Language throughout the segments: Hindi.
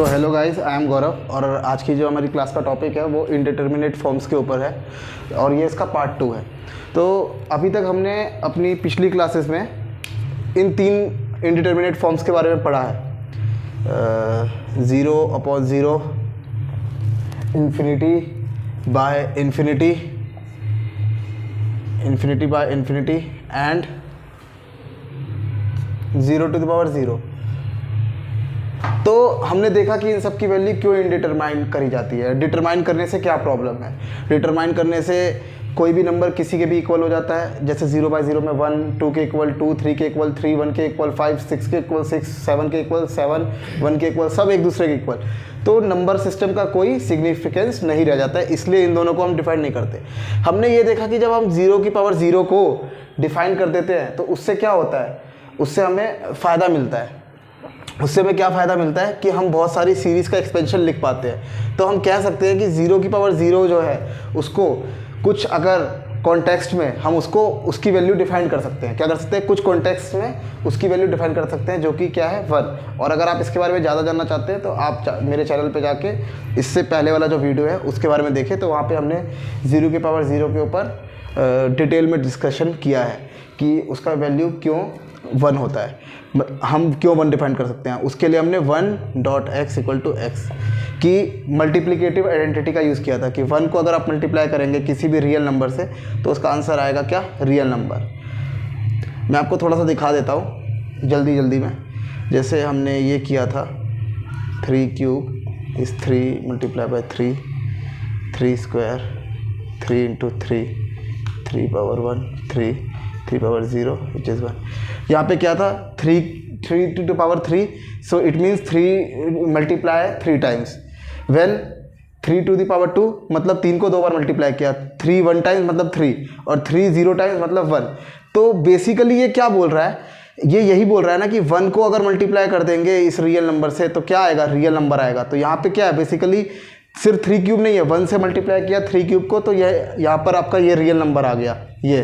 So hello guys, I am Gaurav और आज की जो हमारी क्लास का टॉपिक है वो इनडिटर्मिनेट फॉर्म्स के ऊपर है और ये इसका पार्ट 2 है। तो अभी तक हमने अपनी पिछली क्लासेस में इन 3 इनडिटर्मिनेट फॉर्म्स के बारे में पढ़ा है, 0/0, infinity by infinity, infinity by infinity and 0⁻0। तो हमने देखा कि इन सब की वैल्यू क्यों इनडिटरमाइन करी जाती है, डिटरमाइन करने से क्या प्रॉब्लम है। डिटरमाइन करने से कोई भी नंबर किसी के भी इक्वल हो जाता है, जैसे 0/0 में 1, 2 के इक्वल 2, 3 के इक्वल 3, 1 के इक्वल 5, 6 के इक्वल 6, 7 के इक्वल 7, 1 के इक्वल सब एक दूसरे के इक्वल। तो नंबर सिस्टम का कोई सिग्निफिकेंस नहीं रह जाता है, इसलिए इन दोनों को हम डिफाइन नहीं करते। हमने ये देखा कि जब हम 0⁻0 को डिफाइन कर देते हैं तो उससे क्या होता है, उससे हमें फ़ायदा मिलता है। उससे हमें क्या फ़ायदा मिलता है कि हम बहुत सारी सीरीज़ का एक्सपेंशन लिख पाते हैं। तो हम कह सकते हैं कि 0⁻0 जो है उसको कुछ अगर कॉन्टेक्स्ट में हम उसको उसकी वैल्यू डिफाइन कर सकते हैं। क्या कर सकते हैं, कुछ कॉन्टेक्स्ट में उसकी वैल्यू डिफाइन कर सकते हैं, जो कि क्या है 1। और अगर आप इसके बारे में ज़्यादा जानना चाहते हैं तो आप मेरे चैनल पे जाके इससे पहले वाला जो वीडियो है उसके बारे में देखें। तो वहाँ पे हमने 0⁻0 के ऊपर डिटेल में डिस्कशन किया है कि उसका वैल्यू क्यों 1 होता है, हम क्यों 1 डिफाइन कर सकते हैं। उसके लिए हमने 1.x = x की मल्टीप्लिकेटिव आइडेंटिटी का यूज़ किया था कि 1 को अगर आप मल्टीप्लाई करेंगे किसी भी रियल नंबर से तो उसका आंसर आएगा क्या, रियल नंबर। मैं आपको थोड़ा सा दिखा देता हूँ जल्दी में। जैसे हमने ये किया था 3³ इज़ 3 × 3, 3 स्क्वायर 3 × 3, 3/1, 3/0 which is 1। यहाँ पे क्या था 3 so it means 3 multiply 3 times. When 3⁻2 मतलब 3 को 2 बार मल्टीप्लाई किया, 3 1 टाइम्स मतलब 3 और 3 0 टाइम्स मतलब 1। तो बेसिकली ये क्या बोल रहा है, ये यही बोल रहा है ना कि 1 को अगर मल्टीप्लाई कर देंगे इस रियल नंबर से तो क्या आएगा, रियल नंबर आएगा। तो यहाँ पे क्या है, बेसिकली सिर्फ 3³ नहीं है, 1 से मल्टीप्लाई किया 3³ को तो यह यहाँ पर आपका ये रियल नंबर आ गया ये।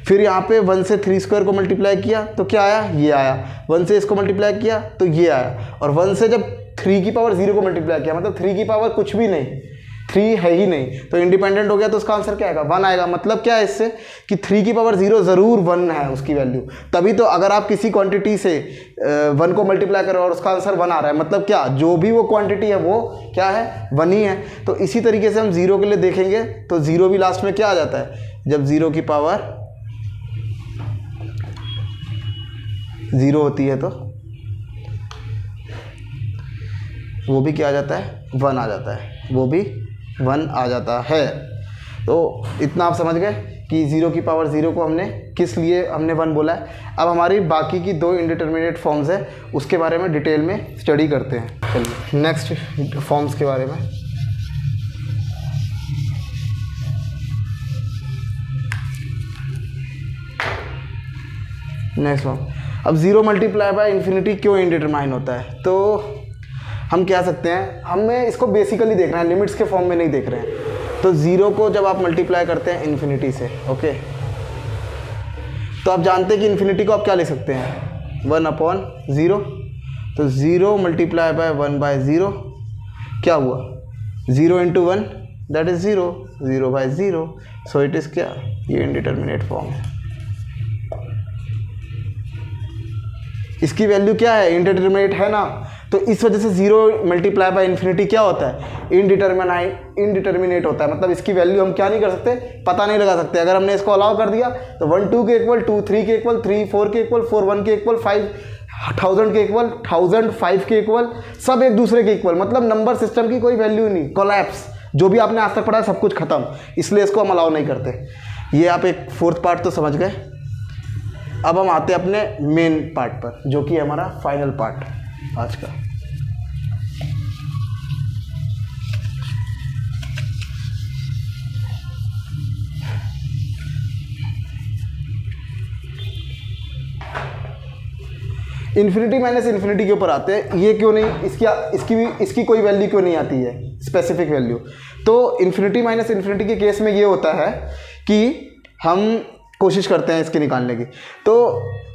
फिर यहाँ पे 1 से 3 स्क्वायर को मल्टीप्लाई किया तो क्या आया, ये आया। 1 से इसको मल्टीप्लाई किया तो ये आया। और 1 से जब 3⁻0 को मल्टीप्लाई किया मतलब 3 की पावर कुछ भी नहीं, 3 है ही नहीं, तो इंडिपेंडेंट हो गया। तो उसका आंसर क्या आएगा, 1 आएगा। मतलब क्या है इससे कि 3⁻0 ज़रूर 1 है उसकी वैल्यू। तभी तो अगर आप किसी क्वांटिटी से 1 को मल्टीप्लाई करो और उसका आंसर 1 आ रहा है, मतलब क्या, जो भी वो क्वांटिटी है वो क्या है, 1 ही है। तो इसी तरीके से हम 0 के लिए देखेंगे तो 0 भी लास्ट में क्या आ जाता है, जब 0 की पावर 0 होती है तो वो भी क्या आ जाता है, 1 आ जाता है, वो भी 1 आ जाता है। तो इतना आप समझ गए कि 0⁻0 को हमने किस लिए हमने 1 बोला है। अब हमारी बाकी की 2 इनडिटर्मिनेट फॉर्म्स है उसके बारे में डिटेल में स्टडी करते हैं। चलिए नेक्स्ट फॉर्म्स के बारे में। नेक्स्ट फॉर्म, अब 0 मल्टीप्लाई बाय इन्फिनिटी क्यों इनडिटरमाइन होता है। तो हम कह सकते हैं, हमें इसको बेसिकली देखना है, लिमिट्स के फॉर्म में नहीं देख रहे हैं। तो 0 को जब आप मल्टीप्लाई करते हैं इन्फिनिटी से, ओके, तो आप जानते हैं कि इन्फिनिटी को आप क्या लिख सकते हैं, 1/0। तो 0 मल्टीप्लाई बाय 1/0 क्या हुआ, 0 × 1 that is 0, 0/0। So it is क्या, ये इनडिटर्मिनेट फॉर्म है। इसकी वैल्यू क्या है, इनडिटरमिनेट है ना, तो इस वजह से 0 मल्टीप्लाई बाय इन्फिनिटी क्या होता है, इनडिटरमिनेट होता है। मतलब इसकी वैल्यू हम क्या नहीं कर सकते, पता नहीं लगा सकते। अगर हमने इसको अलाउ कर दिया तो 1 2 के इक्वल 2, 3 के इक्वल 3, 4 के इक्वल 4, 1 के इक्वल 5, 1000 के इक्वल 1000, 5 के इक्वल सब एक दूसरे के इक्वल। मतलब नंबर सिस्टम की कोई वैल्यू नहीं, कोलैप्स। जो भी आपने आज तक पढ़ा है सब कुछ खत्म, इसलिए इसको हम अलाउ नहीं करते। ये आप एक 4th पार्ट तो समझ गए। अब हम आते हैं अपने मेन पार्ट पर, जो कि हमारा फाइनल पार्ट आज का। इन्फिनिटी माइनस इन्फिनिटी के ऊपर आते हैं। ये क्यों नहीं, इसकी कोई वैल्यू क्यों नहीं आती है, स्पेसिफिक वैल्यू। तो इन्फिनिटी माइनस इन्फिनिटी के केस में ये होता है कि हम कोशिश करते हैं इसके निकालने की। तो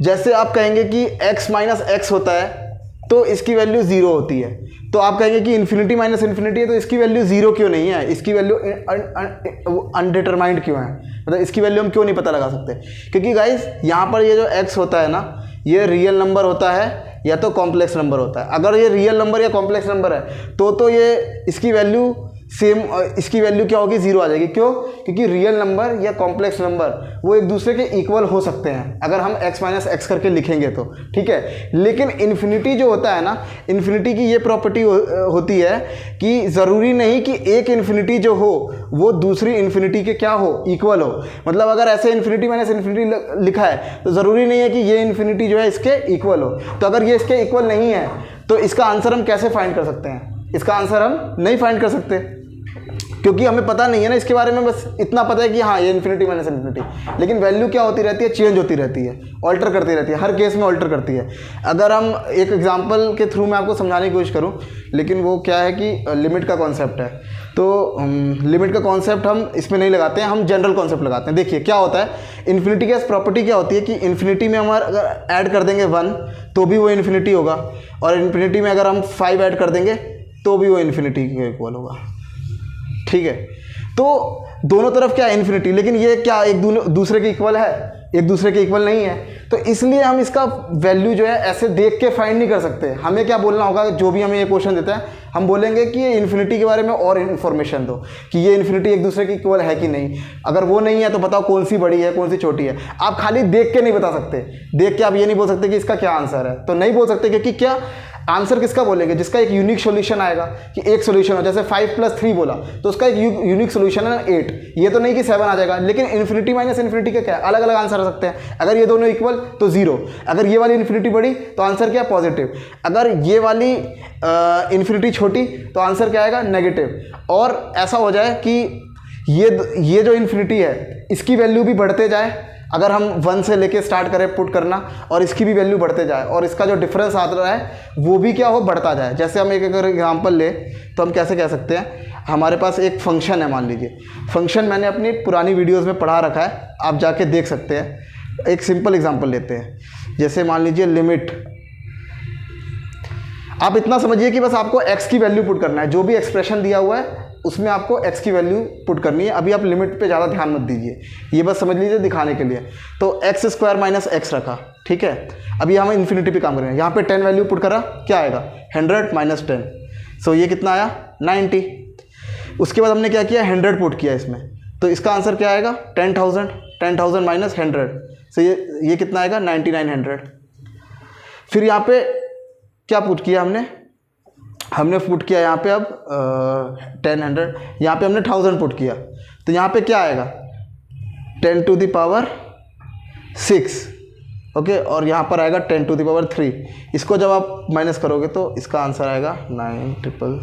जैसे आप कहेंगे कि x - x होता है तो इसकी वैल्यू 0 होती है। तो आप कहेंगे कि इन्फिनिटी माइनस इन्फिनिटी है तो इसकी वैल्यू 0 क्यों नहीं है, इसकी वैल्यू अनडिटरमाइंड क्यों है, मतलब इसकी वैल्यू हम क्यों नहीं पता लगा सकते? क्योंकि गाइस यहाँ पर ये जो x होता है ना, ये रियल नंबर होता है या तो कॉम्प्लेक्स नंबर होता है। अगर ये रियल नंबर या कॉम्प्लेक्स नंबर है तो ये इसकी वैल्यू सेम, इसकी वैल्यू क्या होगी, 0 आ जाएगी। क्यों? क्योंकि रियल नंबर या कॉम्प्लेक्स नंबर वो एक दूसरे के इक्वल हो सकते हैं अगर हम x माइनस एक्स करके लिखेंगे तो, ठीक है। लेकिन इन्फिनिटी जो होता है ना, इन्फिनिटी की ये प्रॉपर्टी होती है कि ज़रूरी नहीं कि एक इन्फिनिटी जो हो वो दूसरी इन्फिनिटी के क्या हो, इक्वल हो। मतलब अगर ऐसे इन्फिनिटी माइनस इन्फिनिटी लिखा है तो ज़रूरी नहीं है कि ये इन्फिनिटी जो है इसके इक्वल हो। तो अगर ये इसके इक्वल नहीं है तो इसका आंसर हम कैसे फाइंड कर सकते हैं? इसका आंसर हम नहीं फाइंड कर सकते क्योंकि हमें पता नहीं है ना इसके बारे में, बस इतना पता है कि हाँ ये इन्फिनिटी माइनस इन्फिनिटी। लेकिन वैल्यू क्या होती रहती है, चेंज होती रहती है, ऑल्टर करती रहती है, हर केस में ऑल्टर करती है। अगर हम एक एग्जांपल के थ्रू मैं आपको समझाने की कोशिश करूं, लेकिन वो क्या है कि लिमिट का कॉन्सेप्ट है, तो लिमिट का कॉन्सेप्ट हम इसमें नहीं लगाते हैं, हम जनरल कॉन्सेप्ट लगाते हैं। देखिए क्या होता है, इन्फिनिटी की प्रॉपर्टी क्या होती है कि इन्फिनिटी में हम अगर ऐड कर देंगे 1 तो भी वो इन्फिनिटी होगा, और इन्फिनिटी में अगर हम 5 ऐड कर देंगे तो भी वो इन्फिनिटी के इक्वल होगा, ठीक है। तो दोनों तरफ क्या है, इन्फिनिटी, लेकिन ये क्या एक दूसरे के इक्वल है, एक दूसरे के इक्वल नहीं है। तो इसलिए हम इसका वैल्यू जो है ऐसे देख के फाइंड नहीं कर सकते। हमें क्या बोलना होगा, जो भी हमें ये क्वेश्चन देता है हम बोलेंगे कि ये इन्फिनिटी के बारे में और इन्फॉर्मेशन दो कि ये इन्फिनिटी एक दूसरे के इक्वल है कि नहीं। अगर वो नहीं है तो बताओ कौन सी बड़ी है कौन सी छोटी है। आप खाली देख के नहीं बता सकते, देख के आप ये नहीं बोल सकते कि इसका क्या आंसर है, तो नहीं बोल सकते, क्योंकि क्या आंसर किसका बोलेंगे, जिसका एक यूनिक सॉल्यूशन आएगा कि एक सॉल्यूशन हो। जैसे 5 + 3 बोला तो उसका एक यूनिक सॉल्यूशन है 8, ये तो नहीं कि 7 आ जाएगा। लेकिन इन्फिनिटी माइनस इन्फिनिटी का क्या है, अलग अलग आंसर आ सकते हैं। अगर ये दोनों इक्वल तो 0, अगर ये वाली इन्फिनिटी बड़ी तो आंसर क्या, पॉजिटिव, अगर ये वाली इन्फिनिटी छोटी तो आंसर क्या आएगा, नेगेटिव। और ऐसा हो जाए कि ये जो इन्फिनिटी है इसकी वैल्यू भी बढ़ते जाए, अगर हम 1 से लेके स्टार्ट करें पुट करना, और इसकी भी वैल्यू बढ़ते जाए, और इसका जो डिफरेंस आ रहा है वो भी क्या हो, बढ़ता जाए। जैसे हम एक अगर एग्जांपल ले तो हम कैसे कह सकते हैं, हमारे पास एक फंक्शन है, मान लीजिए फंक्शन मैंने अपनी पुरानी वीडियोस में पढ़ा रखा है, आप जाके देख सकते हैं। एक सिंपल एग्जांपल लेते हैं, जैसे मान लीजिए लिमिट, आप इतना समझिए कि बस आपको x की वैल्यू पुट करना है, जो भी एक्सप्रेशन दिया हुआ है उसमें आपको x की वैल्यू पुट करनी है। अभी आप लिमिट पे ज़्यादा ध्यान मत दीजिए, ये बस समझ लीजिए दिखाने के लिए। तो x² - x रखा, ठीक है। अभी हम इन्फिनिटी पे काम करेंगे, यहाँ पे 10 वैल्यू पुट करा, क्या आएगा, 100 - 10, सो ये कितना आया, 90। उसके बाद हमने क्या किया, 100 पुट किया इसमें, तो इसका आंसर क्या आएगा, 10,000 - 100, सो ये कितना आएगा, 9900। फिर यहाँ पे क्या पुट किया हमने पुट किया यहाँ पे अब 1000, यहाँ पे हमने 1000 पुट किया, तो यहाँ पे क्या आएगा, 10⁻6, ओके, और यहाँ पर आएगा 10⁻3। इसको जब आप माइनस करोगे तो इसका आंसर आएगा 9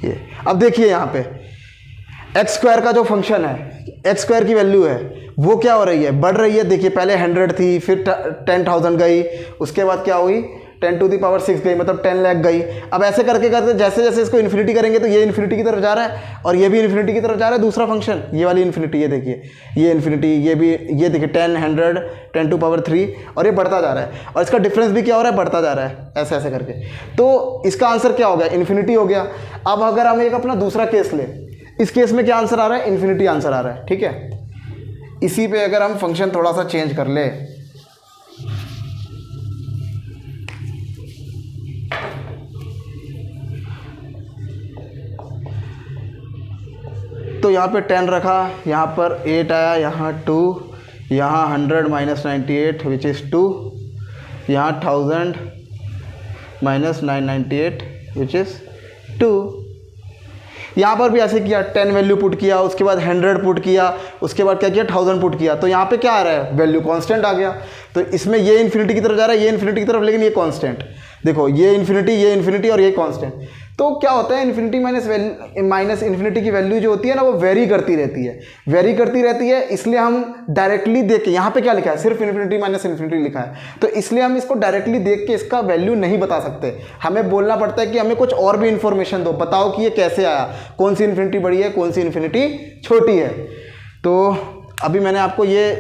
ये। अब देखिए यहाँ पे x² का जो फंक्शन है, x² की वैल्यू है वो क्या हो रही है, बढ़ रही है। देखिए पहले 100 थी, फिर 10,000 गई, उसके बाद क्या हुई, 10⁻6 गई, मतलब 10 लाख गई। अब ऐसे करके करते जैसे जैसे इसको इन्फिनिटी करेंगे तो ये इन्फिनिटी की तरफ जा रहा है और ये भी इन्फिनिटी की तरफ जा रहा है। दूसरा फंक्शन, ये वाली इन्फिनिटी, ये देखिए ये इन्फिनिटी, ये भी, ये देखिए 10, 100, 10⁻3, और ये बढ़ता जा रहा है, और इसका डिफरेंस भी क्या हो रहा है, बढ़ता जा रहा है, ऐसे ऐसे करके। तो इसका आंसर क्या हो गया, इन्फिनिटी हो गया। अब अगर हम एक अपना दूसरा केस ले, इस केस में क्या आंसर आ रहा है, इन्फिनिटी आंसर आ रहा है, ठीक है। इसी पे अगर हम फंक्शन थोड़ा सा चेंज कर ले, तो यहाँ पे 10 रखा, यहाँ पर 8 आया, यहाँ 2, यहाँ 100 - 98 विच इज़ 2, यहाँ 1000 - 998 विच इज़ 2। यहाँ पर भी ऐसे किया, 10 वैल्यू पुट किया, उसके बाद 100 पुट किया, उसके बाद क्या किया, 1000 पुट किया। तो यहाँ पे क्या आ रहा है, वैल्यू कांस्टेंट आ गया। तो इसमें ये इन्फिनिटी की तरफ जा रहा है, ये इन्फिनिटी की तरफ, लेकिन ये कांस्टेंट, देखो ये इन्फिनिटी और ये कांस्टेंट। तो क्या होता है, इन्फिनिटी माइनस इन्फिनिटी की वैल्यू जो होती है ना, वो वेरी करती रहती है, इसलिए हम डायरेक्टली देख के, यहाँ पे क्या लिखा है, सिर्फ इन्फिनिटी माइनस इन्फिनिटी लिखा है, तो इसलिए हम इसको डायरेक्टली देख के इसका वैल्यू नहीं बता सकते। हमें बोलना पड़ता है कि हमें कुछ और भी इन्फॉर्मेशन दो, बताओ कि ये कैसे आया, कौन सी इन्फिनिटी बड़ी है, कौन सी इन्फिनिटी छोटी है। तो अभी मैंने आपको ये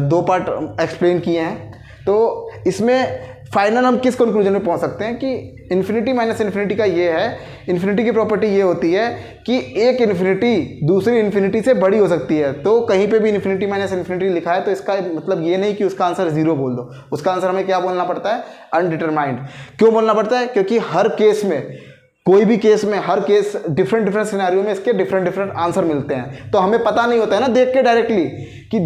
2 पार्ट एक्सप्लेन किए हैं। तो इसमें फाइनल हम किस कंक्लूजन में पहुंच सकते हैं कि इन्फिनिटी माइनस इन्फिनिटी का ये है, इन्फिनिटी की प्रॉपर्टी ये होती है कि एक इन्फिनिटी दूसरी इन्फिनिटी से बड़ी हो सकती है। तो कहीं पे भी इन्फिनिटी माइनस इन्फिनिटी लिखा है तो इसका मतलब ये नहीं कि उसका आंसर 0 बोल दो, उसका आंसर हमें क्या बोलना पड़ता है, अनडिटरमाइंड। क्यों बोलना पड़ता है, क्योंकि हर केस में, कोई भी केस में, हर केस डिफरेंट सिनेरियो में इसके डिफरेंट आंसर मिलते हैं। तो हमें पता नहीं होता है ना देख के डायरेक्टली कि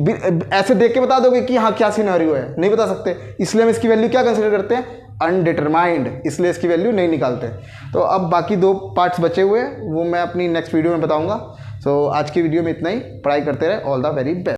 ऐसे देख के बता दोगे कि हाँ क्या सिनेरियो है, नहीं बता सकते। इसलिए हम इसकी वैल्यू क्या कंसिडर करते हैं, अनडिटरमाइंड, इसलिए इसकी वैल्यू नहीं निकालते। तो अब बाकी 2 पार्ट्स बचे हुए हैं वो मैं अपनी नेक्स्ट वीडियो में बताऊंगा। सो आज की वीडियो में इतना ही, पढ़ाई करते रहे, ऑल द वेरी बेस्ट।